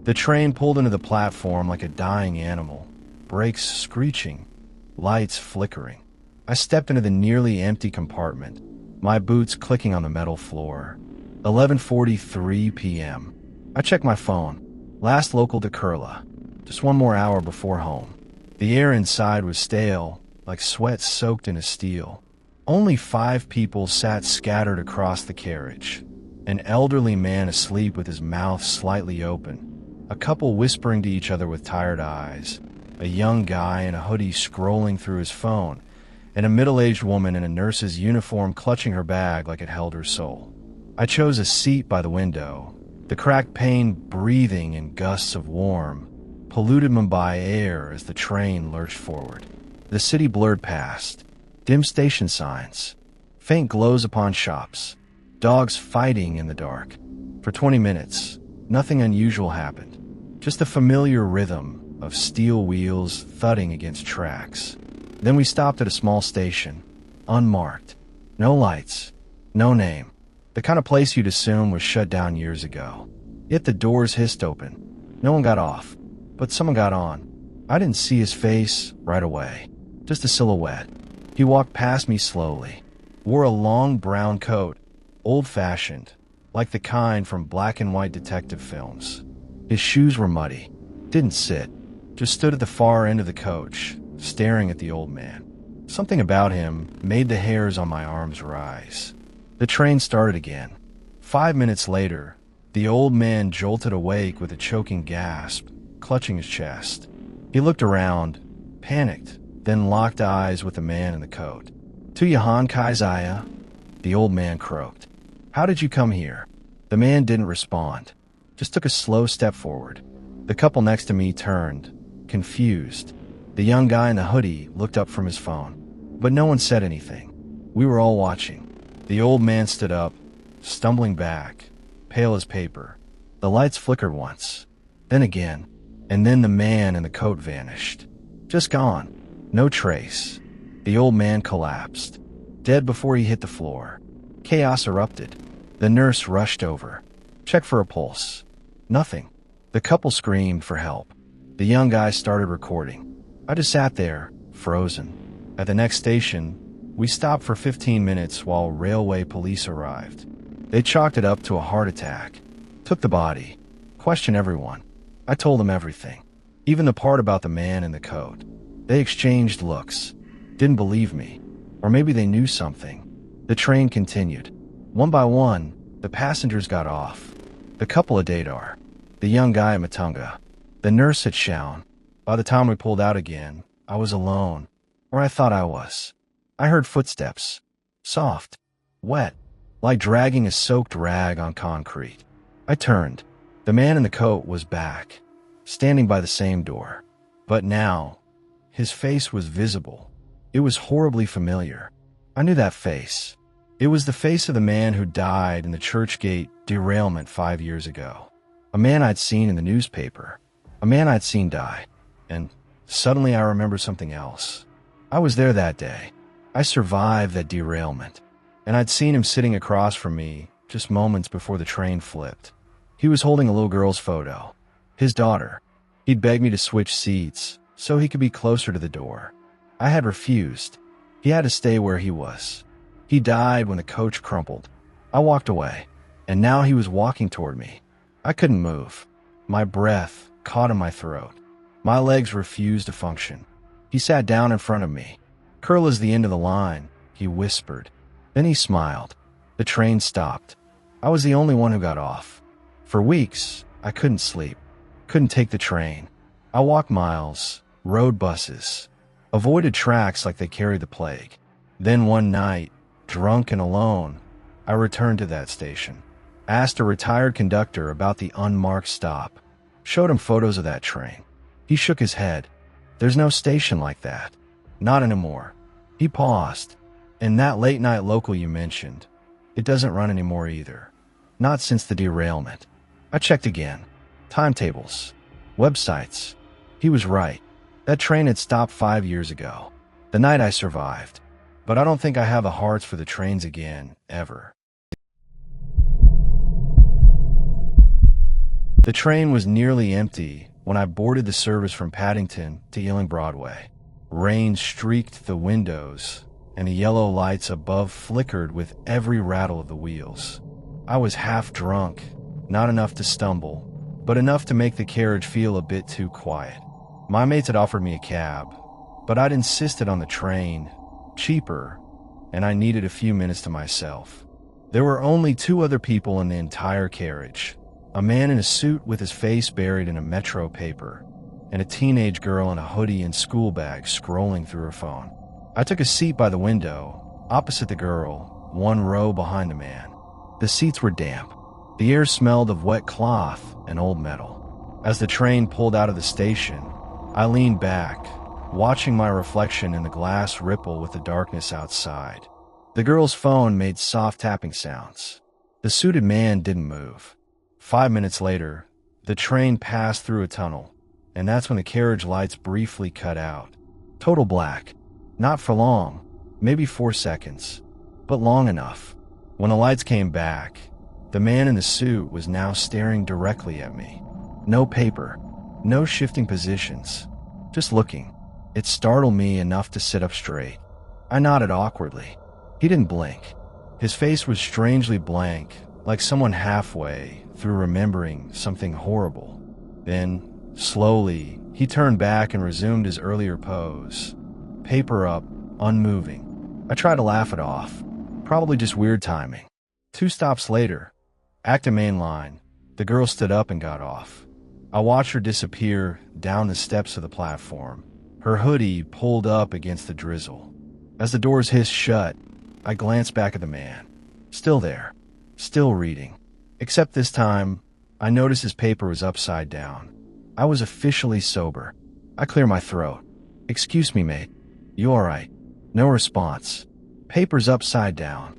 The train pulled into the platform like a dying animal, brakes screeching, lights flickering. I stepped into the nearly empty compartment, my boots clicking on the metal floor. 11:43 p.m. I checked my phone. Last local to Kurla. Just one more hour before home. The air inside was stale, like sweat soaked into steel. Only 5 people sat scattered across the carriage. An elderly man asleep with his mouth slightly open. A couple whispering to each other with tired eyes. A young guy in a hoodie scrolling through his phone. And a middle-aged woman in a nurse's uniform clutching her bag like it held her soul. I chose a seat by the window. The cracked pane breathing in gusts of warm, polluted Mumbai air as the train lurched forward. The city blurred past. Dim station signs. Faint glows upon shops. Dogs fighting in the dark. For 20 minutes, nothing unusual happened. Just the familiar rhythm of steel wheels thudding against tracks. Then we stopped at a small station. Unmarked. No lights. No name. The kind of place you'd assume was shut down years ago. Yet the doors hissed open. No one got off. But someone got on. I didn't see his face right away. Just a silhouette. He walked past me slowly. Wore a long brown coat. Old-fashioned. Like the kind from black and white detective films. His shoes were muddy. Didn't sit. Just stood at the far end of the coach, staring at the old man. Something about him made the hairs on my arms rise. The train started again. 5 minutes later, the old man jolted awake with a choking gasp, clutching his chest. He looked around, panicked, then locked eyes with the man in the coat. "To Yahan Kaizaya?" The old man croaked. "How did you come here?" The man didn't respond, just took a slow step forward. The couple next to me turned, confused. The young guy in the hoodie looked up from his phone, but no one said anything. We were all watching. The old man stood up, stumbling back, pale as paper. The lights flickered once, then again, and then the man in the coat vanished. Just gone. No trace. The old man collapsed, dead before he hit the floor. Chaos erupted. The nurse rushed over, checked for a pulse. Nothing. The couple screamed for help. The young guy started recording. I just sat there, frozen. At the next station, we stopped for 15 minutes while railway police arrived. They chalked it up to a heart attack. Took the body. Questioned everyone. I told them everything. Even the part about the man in the coat. They exchanged looks. Didn't believe me. Or maybe they knew something. The train continued. One by one, the passengers got off. The couple at Dadar. The young guy at Matunga. The nurse at Shaun. By the time we pulled out again, I was alone. Or I thought I was. I heard footsteps. Soft. Wet. Like dragging a soaked rag on concrete. I turned. The man in the coat was back. Standing by the same door. But now, his face was visible. It was horribly familiar. I knew that face. It was the face of the man who died in the Churchgate derailment 5 years ago. A man I'd seen in the newspaper. A man I'd seen die. And suddenly I remember something else. I was there that day. I survived that derailment. And I'd seen him sitting across from me just moments before the train flipped. He was holding a little girl's photo. His daughter. He'd begged me to switch seats so he could be closer to the door. I had refused. He had to stay where he was. He died when the coach crumpled. I walked away, and now he was walking toward me. I couldn't move. My breath caught in my throat. My legs refused to function. He sat down in front of me. "Kurla's the end of the line," he whispered. Then he smiled. The train stopped. I was the only one who got off. For weeks, I couldn't sleep. Couldn't take the train. I walked miles, rode buses, avoided tracks like they carried the plague. Then one night, drunk and alone, I returned to that station. Asked a retired conductor about the unmarked stop. Showed him photos of that train. He shook his head. "There's no station like that. Not anymore." He paused. "And that late-night local you mentioned, it doesn't run anymore either. Not since the derailment." I checked again. Timetables. Websites. He was right. That train had stopped 5 years ago. The night I survived. But I don't think I have the hearts for the trains again, ever. The train was nearly empty when I boarded the service from Paddington to Ealing Broadway. Rain streaked the windows, and the yellow lights above flickered with every rattle of the wheels. I was half drunk, not enough to stumble, but enough to make the carriage feel a bit too quiet. My mates had offered me a cab, but I'd insisted on the train, cheaper, and I needed a few minutes to myself. There were only 2 other people in the entire carriage, a man in a suit with his face buried in a Metro paper, and a teenage girl in a hoodie and school bag scrolling through her phone. I took a seat by the window, opposite the girl, 1 row behind the man. The seats were damp. The air smelled of wet cloth and old metal. As the train pulled out of the station, I leaned back, watching my reflection in the glass ripple with the darkness outside. The girl's phone made soft tapping sounds. The suited man didn't move. 5 minutes later, the train passed through a tunnel, and that's when the carriage lights briefly cut out. Total black. Not for long, maybe 4 seconds, but long enough. When the lights came back, the man in the suit was now staring directly at me. No paper, no shifting positions, just looking. It startled me enough to sit up straight. I nodded awkwardly. He didn't blink. His face was strangely blank, like someone halfway through remembering something horrible. Then, slowly, he turned back and resumed his earlier pose. Paper up, unmoving. I tried to laugh it off. Probably just weird timing. 2 stops later, Acton Main Line, the girl stood up and got off. I watched her disappear down the steps of the platform, her hoodie pulled up against the drizzle. As the doors hissed shut, I glanced back at the man. Still there, still reading. Except this time, I noticed his paper was upside down. I was officially sober. I cleared my throat. "Excuse me, mate. You all right?" No response. Paper's upside down.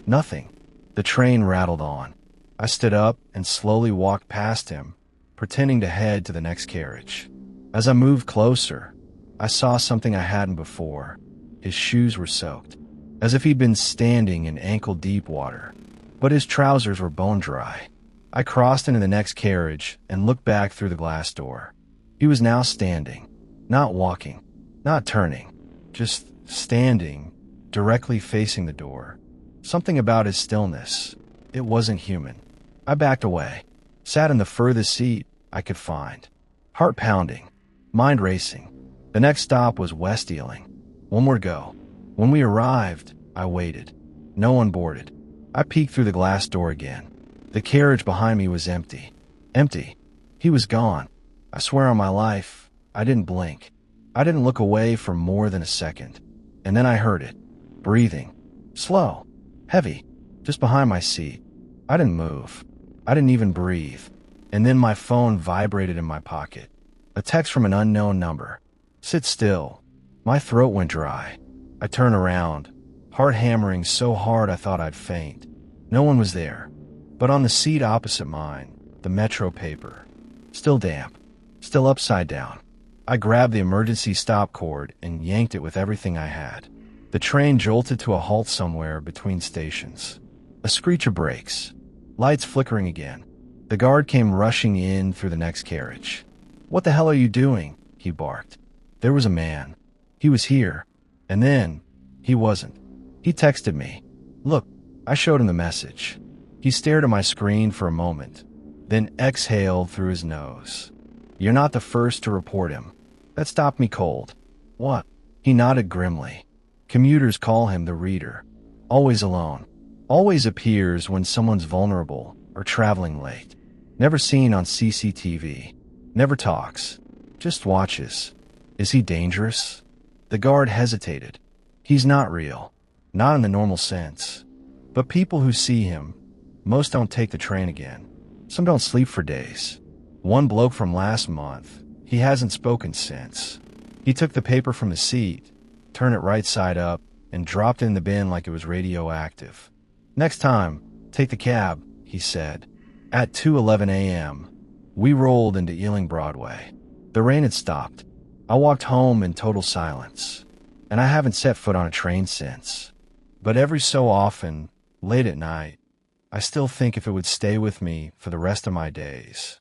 Nothing. The train rattled on. I stood up and slowly walked past him, pretending to head to the next carriage. As I moved closer, I saw something I hadn't before. His shoes were soaked, as if he'd been standing in ankle-deep water, but his trousers were bone-dry. I crossed into the next carriage and looked back through the glass door. He was now standing, not walking, not turning, just standing, directly facing the door. Something about his stillness. It wasn't human. I backed away, sat in the furthest seat I could find. Heart pounding, mind racing. The next stop was West Ealing. 1 more go. When we arrived, I waited. No one boarded. I peeked through the glass door again. The carriage behind me was empty. Empty. He was gone. I swear on my life, I didn't blink. I didn't look away for more than a second. And then I heard it. Breathing. Slow. Heavy. Just behind my seat. I didn't move. I didn't even breathe. And then my phone vibrated in my pocket. A text from an unknown number. "Sit still." My throat went dry. I turned around, heart hammering so hard I thought I'd faint. No one was there. But on the seat opposite mine, the Metro paper. Still damp. Still upside down. I grabbed the emergency stop cord and yanked it with everything I had. The train jolted to a halt somewhere between stations. A screech of brakes. Lights flickering again. The guard came rushing in through the next carriage. "What the hell are you doing?" he barked. There was a man. He was here. And then, he wasn't. He texted me. "Look," I showed him the message. He stared at my screen for a moment, then exhaled through his nose. "You're not the first to report him." That stopped me cold. "What?" He nodded grimly. Commuters call him the Reader. Always alone. Always appears when someone's vulnerable or traveling late. Never seen on CCTV. Never talks. Just watches. Is he dangerous? The guard hesitated. He's not real. Not in the normal sense. But people who see him, most don't take the train again. Some don't sleep for days. One bloke from last month, he hasn't spoken since. He took the paper from the seat, turned it right side up, and dropped it in the bin like it was radioactive. "Next time, take the cab," he said. At 2:11 a.m., we rolled into Ealing Broadway. The rain had stopped. I walked home in total silence, and I haven't set foot on a train since. But every so often, late at night, I still think if it would stay with me for the rest of my days.